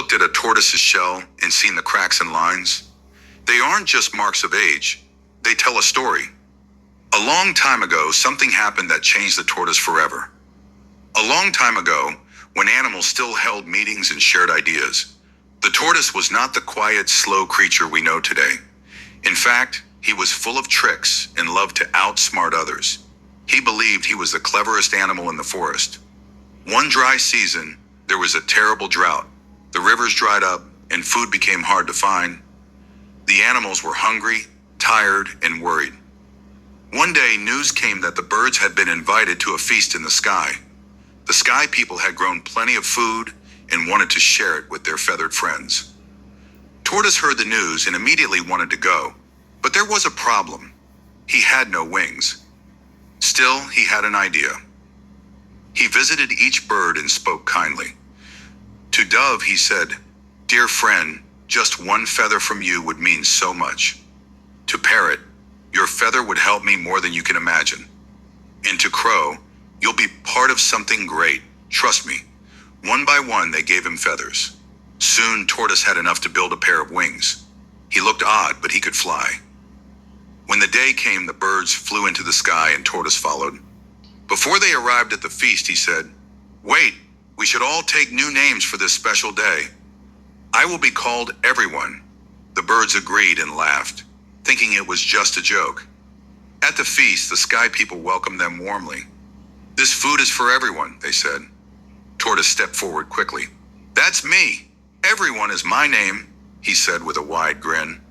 looked at a tortoise's shell and seen the cracks and lines? They aren't just marks of age. They tell a story. A long time ago, something happened that changed the tortoise forever. A long time ago, when animals still held meetings and shared ideas, the tortoise was not the quiet, slow creature we know today. In fact, he was full of tricks and loved to outsmart others. He believed he was the cleverest animal in the forest. One dry season, there was a terrible drought. The rivers dried up and food became hard to find. The animals were hungry, tired, and worried. One day, news came that the birds had been invited to a feast in the sky. The sky people had grown plenty of food and wanted to share it with their feathered friends. Tortoise heard the news and immediately wanted to go, but there was a problem. He had no wings. Still, he had an idea. He visited each bird and spoke kindly. To Dove, he said, "Dear friend, just one feather from you would mean so much." To Parrot, "Your feather would help me more than you can imagine." And to Crow, "You'll be part of something great. Trust me." One by one, they gave him feathers. Soon, Tortoise had enough to build a pair of wings. He looked odd, but he could fly. When the day came, the birds flew into the sky and Tortoise followed. Before they arrived at the feast, he said, "Wait, we should all take new names for this special day. I will be called Everyone." The birds agreed and laughed, thinking it was just a joke. At the feast, the sky people welcomed them warmly. "This food is for everyone," they said. Tortoise stepped forward quickly. "That's me. Everyone is my name," he said with a wide grin.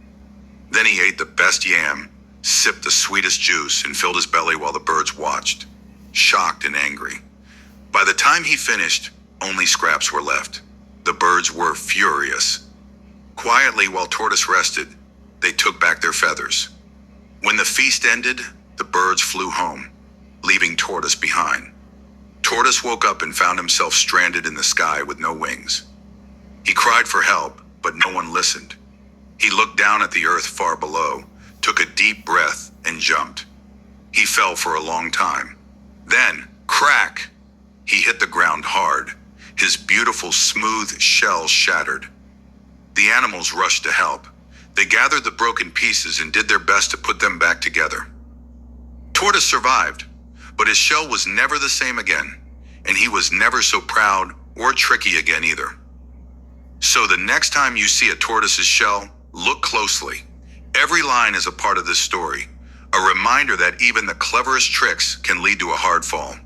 Then he ate the best yam, sipped the sweetest juice, and filled his belly while the birds watched, shocked and angry. By the time he finished, only scraps were left. The birds were furious. Quietly, while Tortoise rested, they took back their feathers. When the feast ended, the birds flew home, leaving Tortoise behind. Tortoise woke up and found himself stranded in the sky with no wings. He cried for help, but no one listened. He looked down at the earth far below, took a deep breath, and jumped. He fell for a long time. Then, crack! He hit the ground hard. His beautiful, smooth shell shattered. The animals rushed to help. They gathered the broken pieces and did their best to put them back together. Tortoise survived, but his shell was never the same again, and he was never so proud or tricky again either. So the next time you see a tortoise's shell, look closely. Every line is a part of this story, a reminder that even the cleverest tricks can lead to a hard fall.